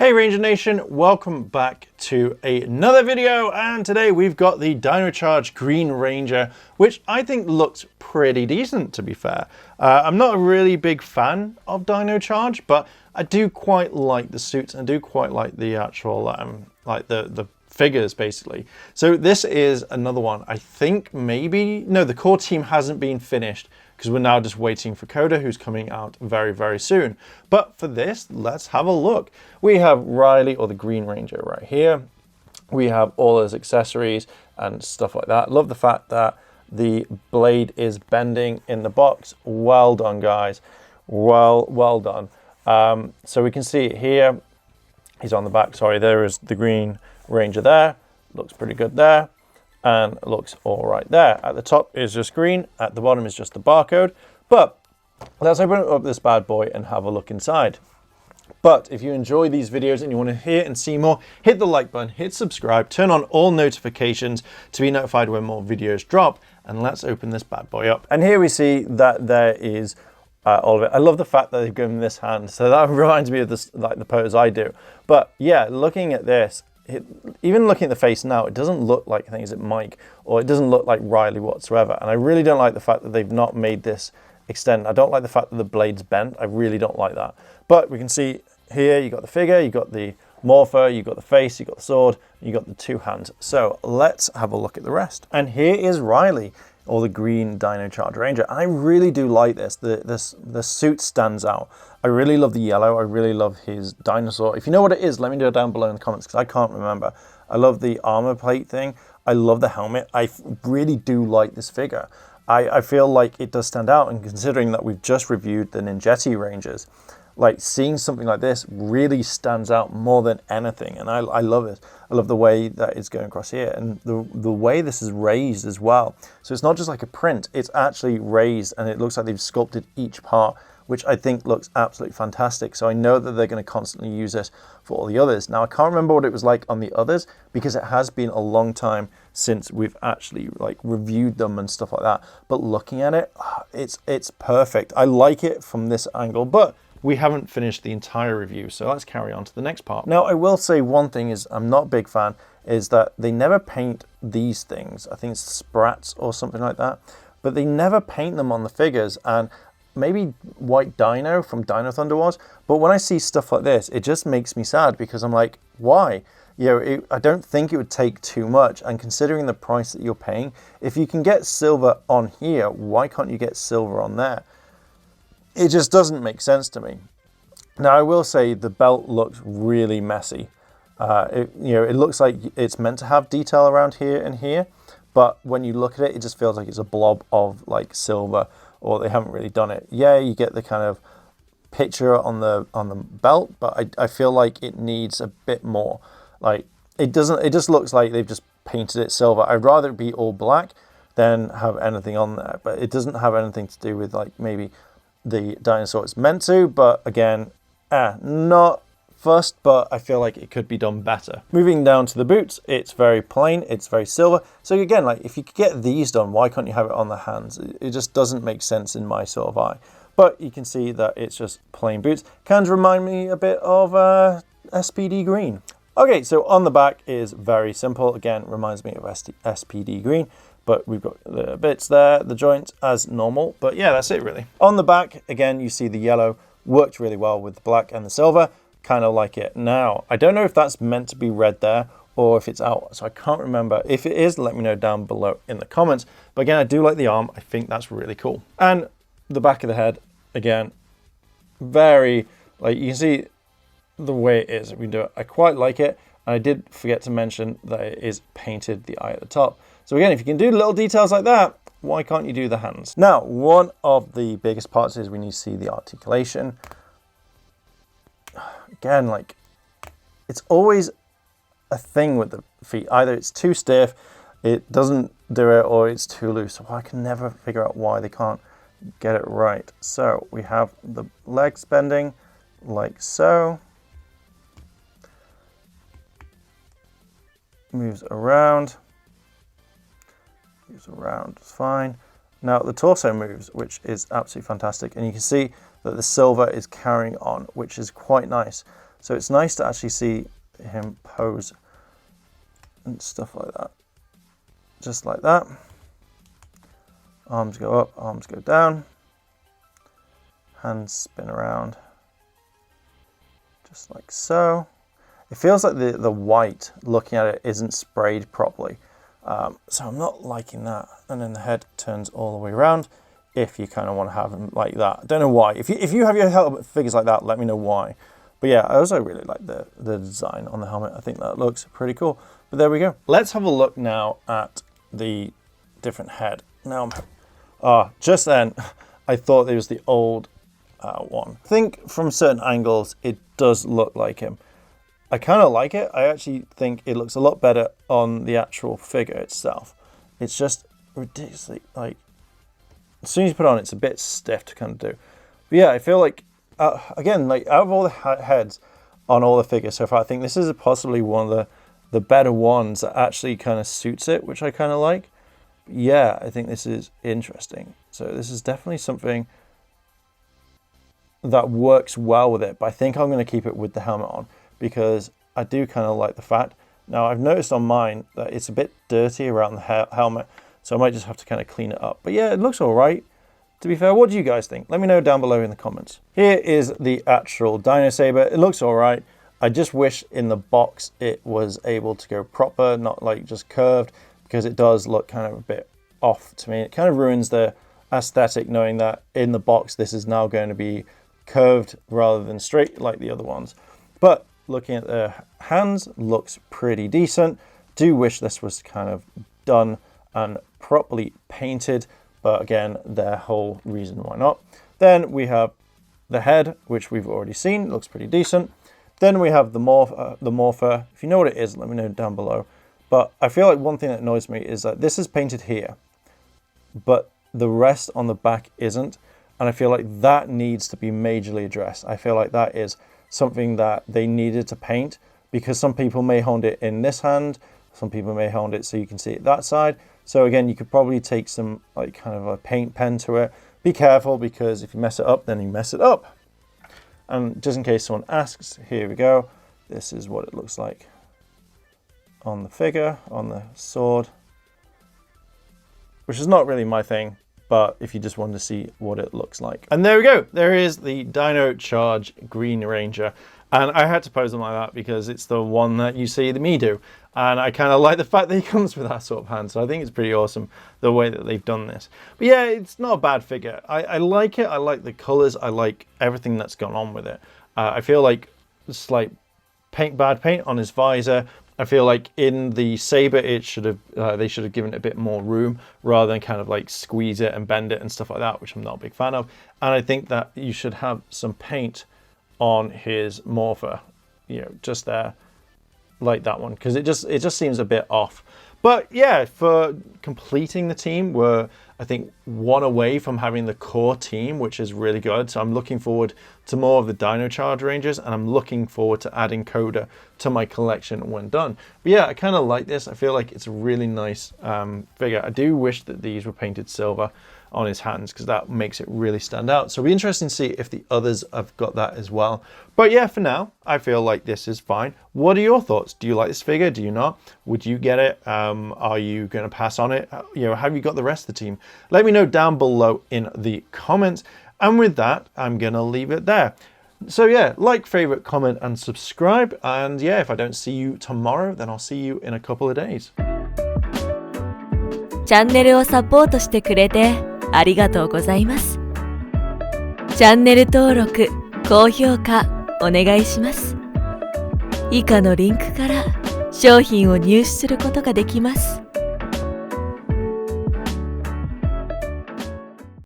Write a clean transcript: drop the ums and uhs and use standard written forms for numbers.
Hey Ranger Nation, welcome back to another video, and today we've got the Dino Charge Green Ranger, which I think looks pretty decent, to be fair. I'm not a really big fan of Dino Charge, but I do quite like the suits and I do quite like the actual like the figures basically. So this is another one. I think the core team hasn't been finished because we're now just waiting for Coda, who's coming out very, very soon. But for this, let's have a look. We have Riley, or the Green Ranger, right here. We have all his accessories and stuff like that. Love the fact that the blade is bending in the box. Well done, guys. Well done. So we can see it here. He's on the back. Sorry, there is the Green Ranger there. Looks pretty good there. And looks all right there. At the top is just green, at the bottom is just the barcode. But let's open up this bad boy and have a look inside. But if you enjoy these videos and you want to hear and see more, hit the like button, hit subscribe, turn on all notifications to be notified when more videos drop, and let's open this bad boy up. And here we see that there is all of it. I love the fact that they've given this hand, so that reminds me of this, like the pose I do. But yeah, looking at this, even looking at the face now, it doesn't look like things at Mike, or it doesn't look like Riley whatsoever. And I really don't like the fact that they've not made this extend. I don't like the fact that the blade's bent. I really don't like that. But we can see here, you got the figure, you got the morpher, you got the face, you got the sword, you got the two hands. So let's have a look at the rest. And here is Riley, or the Green Dino Charge Ranger. And I really do like this. The suit stands out. I really love the yellow. I really love his dinosaur. If you know what it is, let me know down below in the comments, because I can't remember. I love the armor plate thing. I love the helmet. I really do like this figure. I feel like it does stand out, and considering that we've just reviewed the Ninjetti Rangers, like seeing something like this really stands out more than anything. And I love it. I love the way that it's going across here, and the way this is raised as well. So it's not just like a print, it's actually raised, and it looks like they've sculpted each part, which I think looks absolutely fantastic. So I know that they're going to constantly use this for all the others. Now I can't remember what it was like on the others, because it has been a long time since we've actually like reviewed them and stuff like that. But looking at it, it's perfect. I like it from this angle, but we haven't finished the entire review, so let's carry on to the next part. Now, I will say one thing is I'm not a big fan, is that they never paint these things. I think it's sprats or something like that, but they never paint them on the figures. And maybe White Dino from Dino Thunder was, but when I see stuff like this, it just makes me sad, because I'm like, why? You know, I don't think it would take too much, and considering the price that you're paying, if you can get silver on here, why can't you get silver on there? It just doesn't make sense to me. Now, I will say the belt looks really messy. It looks like it's meant to have detail around here and here, but when you look at it, it just feels like it's a blob of like silver, or they haven't really done it. Yeah, you get the kind of picture on the belt, but I feel like it needs a bit more. Like it just looks like they've just painted it silver. I'd rather it be all black than have anything on there, but it doesn't have anything to do with like maybe the dinosaur it's meant to. But again, not fussed, but I feel like it could be done better. Moving down to the boots, it's very plain, it's very silver. So again, like if you could get these done, why can't you have it on the hands? It just doesn't make sense in my sort of eye. But you can see that it's just plain boots. Kind of remind me a bit of SPD Green. Okay, so on the back is very simple. Again, reminds me of SPD Green. But we've got the bits there, the joints as normal. But yeah, that's it really. On the back, again, you see the yellow worked really well with the black and the silver. Kind of like it. Now, I don't know if that's meant to be red there or if it's out. So I can't remember. If it is, let me know down below in the comments. But again, I do like the arm. I think that's really cool. And the back of the head, again, very, like you can see the way it is. We do it. I quite like it. And I did forget to mention that it is painted the eye at the top. So again, if you can do little details like that, why can't you do the hands? Now, one of the biggest parts is when you see the articulation. Again, like it's always a thing with the feet. Either it's too stiff, it doesn't do it, or it's too loose. So I can never figure out why they can't get it right. So we have the legs bending like so. Moves around. Moves around, it's fine. Now the torso moves, which is absolutely fantastic. And you can see that the silver is carrying on, which is quite nice. So it's nice to actually see him pose and stuff like that. Just like that. Arms go up, arms go down. Hands spin around. Just like so. It feels like the white, looking at it, isn't sprayed properly. So I'm not liking that. And then the head turns all the way around if you kind of want to have them like that. I don't know why. If you have your helmet figures like that, let me know why. But yeah, I also really like the design on the helmet. I think that looks pretty cool. But there we go. Let's have a look now at the different head. Now, just then, I thought it was the old one. I think from certain angles, it does look like him. I kind of like it. I actually think it looks a lot better on the actual figure itself. It's just ridiculously, like, as soon as you put it on, it's a bit stiff to kind of do. But yeah, I feel like, again, like out of all the heads on all the figures so far, I think this is possibly one of the better ones that actually kind of suits it, which I kind of like. Yeah, I think this is interesting. So this is definitely something that works well with it, but I think I'm going to keep it with the helmet on because I do kind of like the fact. Now I've noticed on mine that it's a bit dirty around the helmet, so I might just have to kind of clean it up. But yeah, it looks all right. To be fair, what do you guys think? Let me know down below in the comments. Here is the actual Dino Saber. It looks all right. I just wish in the box it was able to go proper, not like just curved, because it does look kind of a bit off to me. It kind of ruins the aesthetic knowing that in the box this is now going to be curved rather than straight like the other ones. But looking at the hands, looks pretty decent. Do wish this was kind of done and properly painted, but again, their whole reason why not. Then we have the head, which we've already seen, looks pretty decent. Then we have the morpher. If you know what it is, let me know down below. But I feel like one thing that annoys me is that this is painted here, but the rest on the back isn't. And I feel like that needs to be majorly addressed. I feel like that is something that they needed to paint, because some people may hold it in this hand, some people may hold it so you can see it that side. So again, you could probably take some like kind of a paint pen to it. Be careful, because if you mess it up, then you mess it up. And just in case someone asks, here we go. This is what it looks like on the figure, on the sword, which is not really my thing, but if you just want to see what it looks like. And there we go. There is the Dino Charge Green Ranger. And I had to pose him like that because it's the one that you see me do. And I kind of like the fact that he comes with that sort of hand. So I think it's pretty awesome the way that they've done this. But yeah, it's not a bad figure. I like it. I like the colors. I like everything that's gone on with it. I feel like it's like bad paint on his visor. I feel like in the saber, it should have they should have given it a bit more room rather than kind of like squeeze it and bend it and stuff like that, which I'm not a big fan of. And I think that you should have some paint on his morpher, you know, just there, like that one, because it just seems a bit off. But yeah, for completing the team, we're I think one away from having the core team, which is really good. So I'm looking forward to more of the Dino Charge Rangers, and I'm looking forward to adding Coda to my collection when done. But yeah, I kind of like this. I feel like it's a really nice figure. I do wish that these were painted silver on his hands, because that makes it really stand out. So it'll be interesting to see if the others have got that as well. But yeah, for now, I feel like this is fine. What are your thoughts? Do you like this figure? Do you not? Would you get it? Are you going to pass on it? You know, have you got the rest of the team? Let me know down below in the comments. And with that, I'm going to leave it there. So yeah, like, favorite, comment, and subscribe. And yeah, if I don't see you tomorrow, then I'll see you in a couple of days. チャンネルをサポートしてくれてありがとうございます。チャンネル登録、高評価お願いします。以下のリンクから商品を入手することができます。